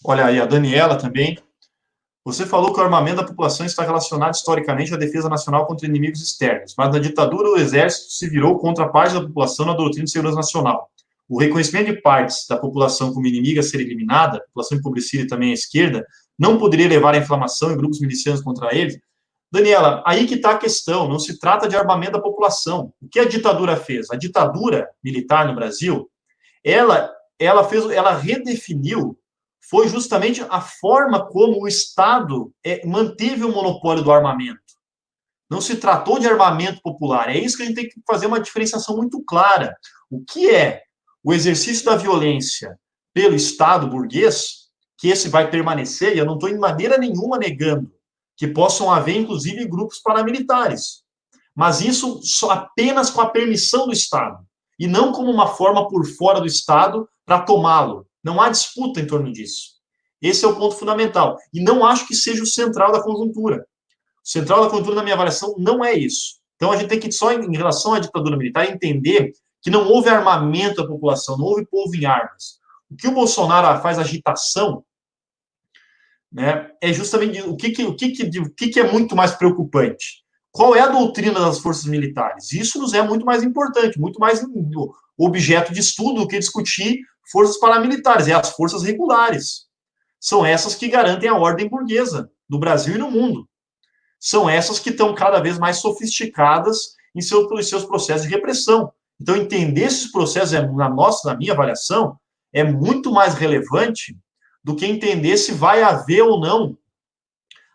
Olha aí, a Daniela também. Você falou que o armamento da população está relacionado historicamente à defesa nacional contra inimigos externos, mas na ditadura o exército se virou contra parte da população na doutrina de segurança nacional. O reconhecimento de partes da população como inimiga a ser eliminada, a população empobrecida e também a esquerda, não poderia levar à inflamação em grupos milicianos contra eles? Daniela, aí que está a questão, não se trata de armamento da população. O que a ditadura fez? A ditadura militar no Brasil, ela redefiniu, foi justamente a forma como o Estado manteve o monopólio do armamento. Não se tratou de armamento popular. É isso que a gente tem que fazer uma diferenciação muito clara. O que é o exercício da violência pelo Estado burguês, que esse vai permanecer, e eu não estou em maneira nenhuma negando que possam haver, inclusive, grupos paramilitares. Mas isso só apenas com a permissão do Estado, e não como uma forma por fora do Estado para tomá-lo. Não há disputa em torno disso. Esse é o ponto fundamental. E não acho que seja o central da conjuntura. O central da conjuntura, na minha avaliação, não é isso. Então, a gente tem que, só em relação à ditadura militar, entender que não houve armamento da população, não houve povo em armas. O que o Bolsonaro faz agitação, né, é justamente o que é muito mais preocupante. Qual é a doutrina das forças militares? Isso nos é muito mais importante, muito mais objeto de estudo do que discutir forças paramilitares, é as forças regulares. São essas que garantem a ordem burguesa no Brasil e no mundo. São essas que estão cada vez mais sofisticadas em seus processos de repressão. Então, entender esses processos, na minha avaliação, é muito mais relevante do que entender se vai haver ou não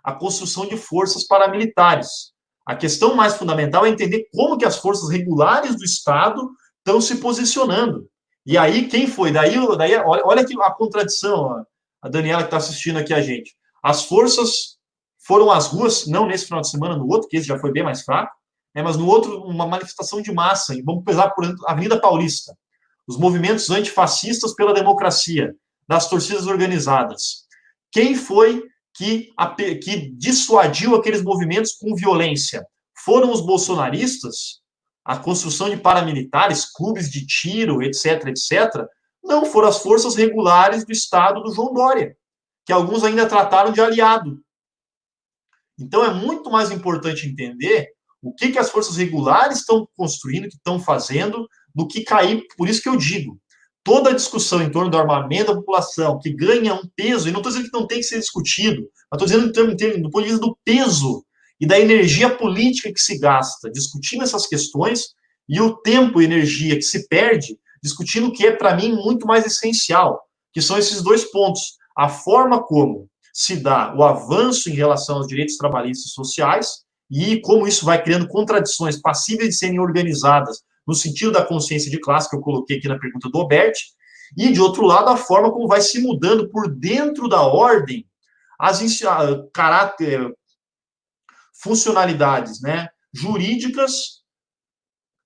a construção de forças paramilitares. A questão mais fundamental é entender como que as forças regulares do Estado estão se posicionando. E aí, quem foi? Daí olha aqui a contradição, a Daniela que está assistindo aqui a gente. As forças foram às ruas, não nesse final de semana, no outro, que esse já foi bem mais fraco, mas no outro, uma manifestação de massa, e vamos pesar por exemplo, a Avenida Paulista, os movimentos antifascistas pela democracia, das torcidas organizadas. Quem foi que dissuadiu aqueles movimentos com violência? Foram os bolsonaristas? A construção de paramilitares, clubes de tiro, etc., etc., não, foram as forças regulares do Estado do João Dória, que alguns ainda trataram de aliado. Então, é muito mais importante entender o que as forças regulares estão construindo, que estão fazendo, do que cair. Por isso que eu digo, toda a discussão em torno do armamento da população, que ganha um peso, e não estou dizendo que não tem que ser discutido, mas estou dizendo do ponto de vista do peso e da energia política que se gasta discutindo essas questões, e o tempo e energia que se perde discutindo o que é, para mim, muito mais essencial, que são esses dois pontos. A forma como se dá o avanço em relação aos direitos trabalhistas e sociais, e como isso vai criando contradições passíveis de serem organizadas no sentido da consciência de classe, que eu coloquei aqui na pergunta do Alberti, e, de outro lado, a forma como vai se mudando por dentro da ordem as funcionalidades, né, jurídicas,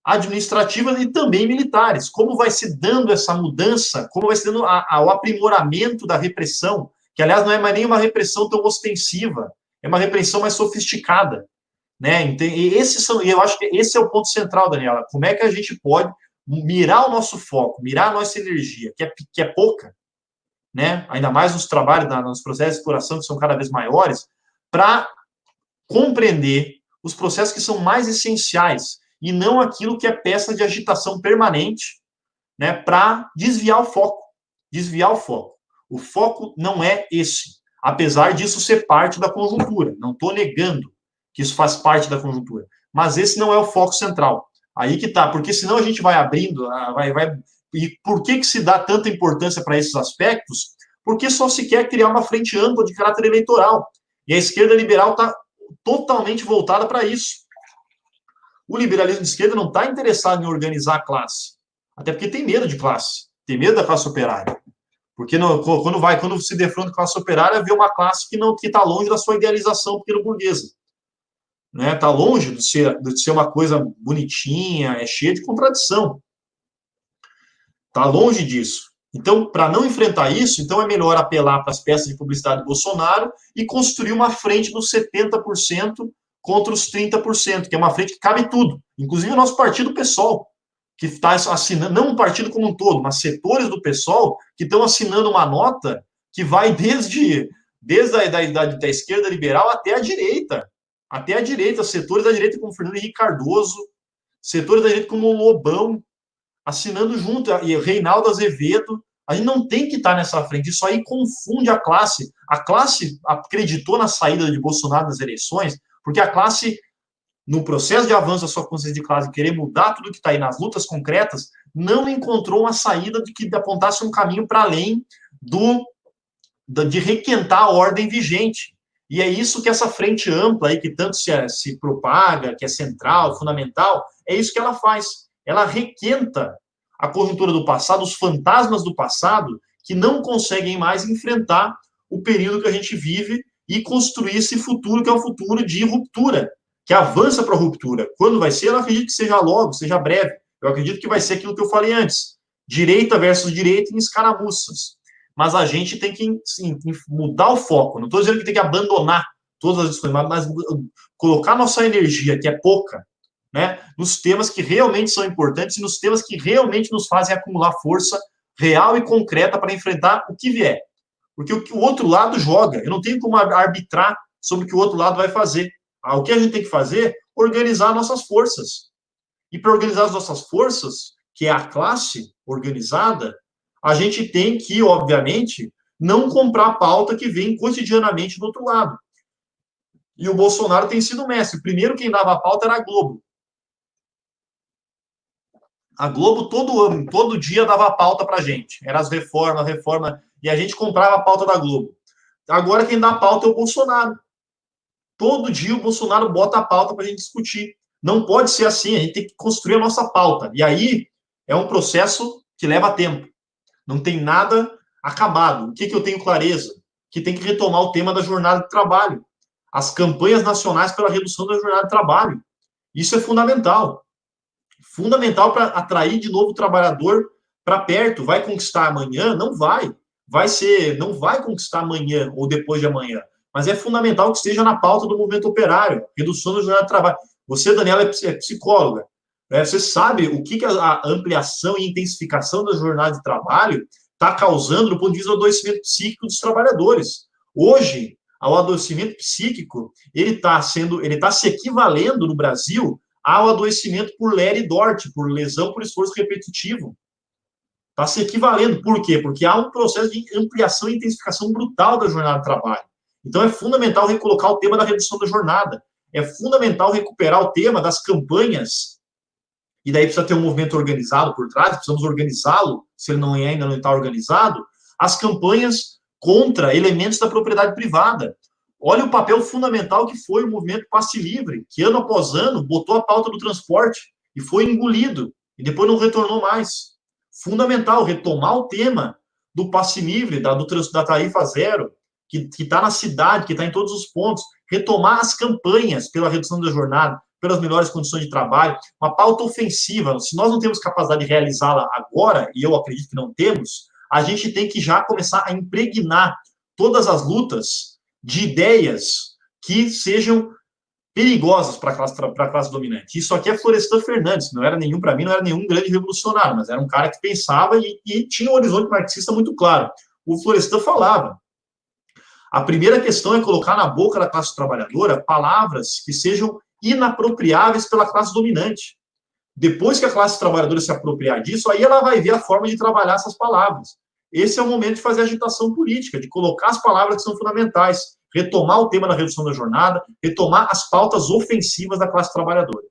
administrativas e também militares. Como vai se dando essa mudança, como vai se dando o aprimoramento da repressão, que, aliás, não é mais nem uma repressão tão ostensiva, é uma repressão mais sofisticada. Né? E eu acho que esse é o ponto central, Daniela. Como é que a gente pode mirar o nosso foco, mirar a nossa energia, que é pouca, né? Ainda mais nos trabalhos, nos processos de exploração, que são cada vez maiores, para compreender os processos que são mais essenciais e não aquilo que é peça de agitação permanente, né? Para desviar o foco. Desviar o foco. O foco não é esse, apesar disso ser parte da conjuntura. Não estou negando que isso faz parte da conjuntura. Mas esse não é o foco central. Aí que tá, porque senão a gente vai abrindo, e por que se dá tanta importância para esses aspectos? Porque só se quer criar uma frente ampla de caráter eleitoral. E a esquerda liberal está totalmente voltada para isso. O liberalismo de esquerda não está interessado em organizar a classe. Até porque tem medo de classe. Tem medo da classe operária. Porque quando se defronta com a classe operária, vê uma classe que está longe da sua idealização pequeno-burguesa. Né, tá longe de ser uma coisa bonitinha, é cheia de contradição. Tá longe disso. Então, para não enfrentar isso, então é melhor apelar para as peças de publicidade do Bolsonaro e construir uma frente dos 70% contra os 30%, que é uma frente que cabe tudo. Inclusive o nosso partido PSOL, que está assinando, não um partido como um todo, mas setores do PSOL que estão assinando uma nota que vai desde da esquerda liberal até a direita, setores da direita como Fernando Henrique Cardoso, setores da direita como o Lobão, assinando junto, e Reinaldo Azevedo. A gente não tem que estar nessa frente. Isso aí confunde a classe. A classe acreditou na saída de Bolsonaro nas eleições, porque a classe, no processo de avanço da sua consciência de classe, querer mudar tudo que está aí nas lutas concretas, não encontrou uma saída que apontasse um caminho para além de requentar a ordem vigente. E é isso que essa frente ampla aí, que tanto se propaga, que é central, fundamental, é isso que ela faz. Ela requenta a conjuntura do passado, os fantasmas do passado, que não conseguem mais enfrentar o período que a gente vive e construir esse futuro, que é um futuro de ruptura, que avança para a ruptura. Quando vai ser? Eu não acredito que seja logo, seja breve. Eu acredito que vai ser aquilo que eu falei antes. Direita versus direita em escaramuças. Mas a gente tem que mudar o foco. Não estou dizendo que tem que abandonar todas as discussões, mas colocar nossa energia, que é pouca, né, nos temas que realmente são importantes e nos temas que realmente nos fazem acumular força real e concreta para enfrentar o que vier. Porque o outro lado joga. Eu não tenho como arbitrar sobre o que o outro lado vai fazer. O que a gente tem que fazer? Organizar nossas forças. E para organizar as nossas forças, que é a classe organizada, a gente tem que, obviamente, não comprar a pauta que vem cotidianamente do outro lado. E o Bolsonaro tem sido mestre. Primeiro, quem dava a pauta era a Globo. A Globo todo dia dava a pauta para a gente. Era as reformas, e a gente comprava a pauta da Globo. Agora quem dá a pauta é o Bolsonaro. Todo dia o Bolsonaro bota a pauta para a gente discutir. Não pode ser assim, a gente tem que construir a nossa pauta. E aí é um processo que leva tempo. Não tem nada acabado. O que eu tenho clareza? Que tem que retomar o tema da jornada de trabalho. As campanhas nacionais pela redução da jornada de trabalho. Isso é fundamental. Fundamental para atrair de novo o trabalhador para perto. Vai conquistar amanhã? Não vai. Não vai conquistar amanhã ou depois de amanhã. Mas é fundamental que esteja na pauta do movimento operário, redução da jornada de trabalho. Você, Daniela, é psicóloga. Você sabe o que a ampliação e intensificação da jornada de trabalho está causando do ponto de vista do adoecimento psíquico dos trabalhadores. Hoje, o adoecimento psíquico, ele está se equivalendo no Brasil ao adoecimento por LER e DORT, por lesão por esforço repetitivo. Está se equivalendo. Por quê? Porque há um processo de ampliação e intensificação brutal da jornada de trabalho. Então, é fundamental recolocar o tema da redução da jornada. É fundamental recuperar o tema das campanhas, e daí precisa ter um movimento organizado por trás, precisamos organizá-lo, se ele ainda não está organizado, as campanhas contra elementos da propriedade privada. Olha o papel fundamental que foi o movimento Passe Livre, que ano após ano botou a pauta do transporte e foi engolido, e depois não retornou mais. Fundamental retomar o tema do passe livre, da tarifa zero, que está na cidade, que está em todos os pontos, retomar as campanhas pela redução da jornada, pelas melhores condições de trabalho, uma pauta ofensiva. Se nós não temos capacidade de realizá-la agora, e eu acredito que não temos, a gente tem que já começar a impregnar todas as lutas de ideias que sejam perigosas para a classe dominante. Isso aqui é Florestan Fernandes, para mim, não era nenhum grande revolucionário, mas era um cara que pensava e tinha um horizonte marxista muito claro. O Florestan falava: a primeira questão é colocar na boca da classe trabalhadora palavras que sejam inapropriáveis pela classe dominante. Depois que a classe trabalhadora se apropriar disso, aí ela vai ver a forma de trabalhar essas palavras. Esse é o momento de fazer agitação política, de colocar as palavras que são fundamentais, retomar o tema da redução da jornada, retomar as pautas ofensivas da classe trabalhadora.